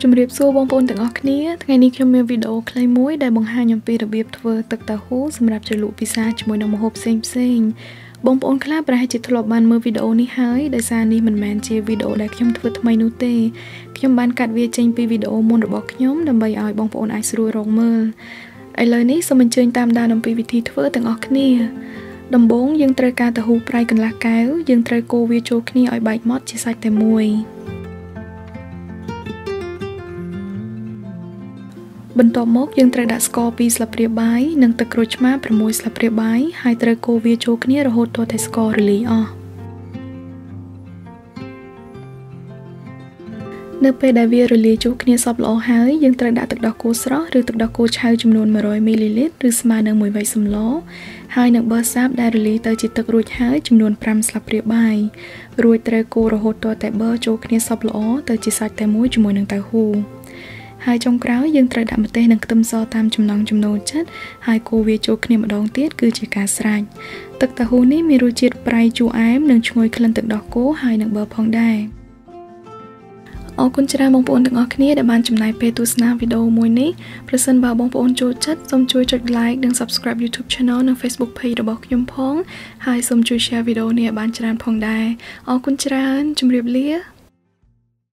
ជំរាបសួរបងប្អូនទាំងអស់គ្នាថ្ងៃនេះខ្ញុំមានវីដេអូខ្លីមួយដែលបង្ហាញអំពីរបៀបធ្វើទឹកតៅហ៊ូសម្រាប់ជ្រលក់ពិសាជាមួយនឹងម្ហូបផ្សេងៗបងប្អូនខ្លះប្រហែលជាធ្លាប់បានមើលវីដេអូនេះហើយដោយសារនេះមិនមែនជាវីដេអូដែលខ្ញុំធ្វើថ្មីនោះទេខ្ញុំបានកាត់វាចេញពីវីដេអូមុនរបស់ខ្ញុំដើម្បីឲ្យបងប្អូនអាចស្រួលរកមើលឥឡូវនេះសូមអញ្ជើញតាមដានអំពីវិធីធ្វើទាំងអស់គ្នាដំបូងយើងត្រូវការតៅហ៊ូប្រៃកន្លះកែវយើងត្រូវកូរវាចូលគ្នាឲ្យបែកម៉ដ្ឋជាសាច់តែមួយបន្ទាប់មកយើងត្រូវដាក់ស្ករ2ស្លាបព្រាបាយនិងទឹកក្រូចឆ្មា6ស្លាបព្រាបាយហើយត្រូវកូរវាចូលគ្នារហូតទាល់តែស្កររលាយអស់នៅពេលដែលវារលាយចូលគ្នាសព្វល្អហើយយើងត្រូវដាក់ទឹកដោះគោស្រស់ឬទឹកដោះគោឆៅចំនួន100មីលីលីត្រឬស្មើនឹង1វែកសម្លហើយនឹងប៊ឺសាបដែលរលាយទៅជាទឹករួចហើយចំនួន5ស្លាបព្រាបាយរួចត្រូវកូររហូតទាល់តែប៊ឺចូលគ្នាសព្វល្អទៅជាសាច់តែមួយជាមួយនឹងតៅហ៊ូហើយចុងក្រោយយើងត្រូវដាក់ម្ទេសនិងខ្ទឹមសតាមចំណង់ចំណូលចិត្តហើយកូរវាចូលគ្នាម្ដងទៀតគឺជាការស្រេចទឹកតៅហ៊ូនេះមានរសជាតិប្រៃជូរអែមនិងឈ្ងុយក្លិនទឹកដោះគោហើយនឹងប៊ឺផងដែរអរគុណច្រើនបងប្អូនទាំងអស់គ្នាដែលបានចំណាយពេលទស្សនាវីដេអូមួយនេះប្រសិនបើបងប្អូនចូលចិត្តសូមជួយចុច like និង subscribe YouTube Channel និង Facebook Page របស់ខ្ញុំផងហើយសូមជួយ share វីដេអូនេះឲ្យបានច្រើនផងដែរអរគុណច្រើនជម្រាបលា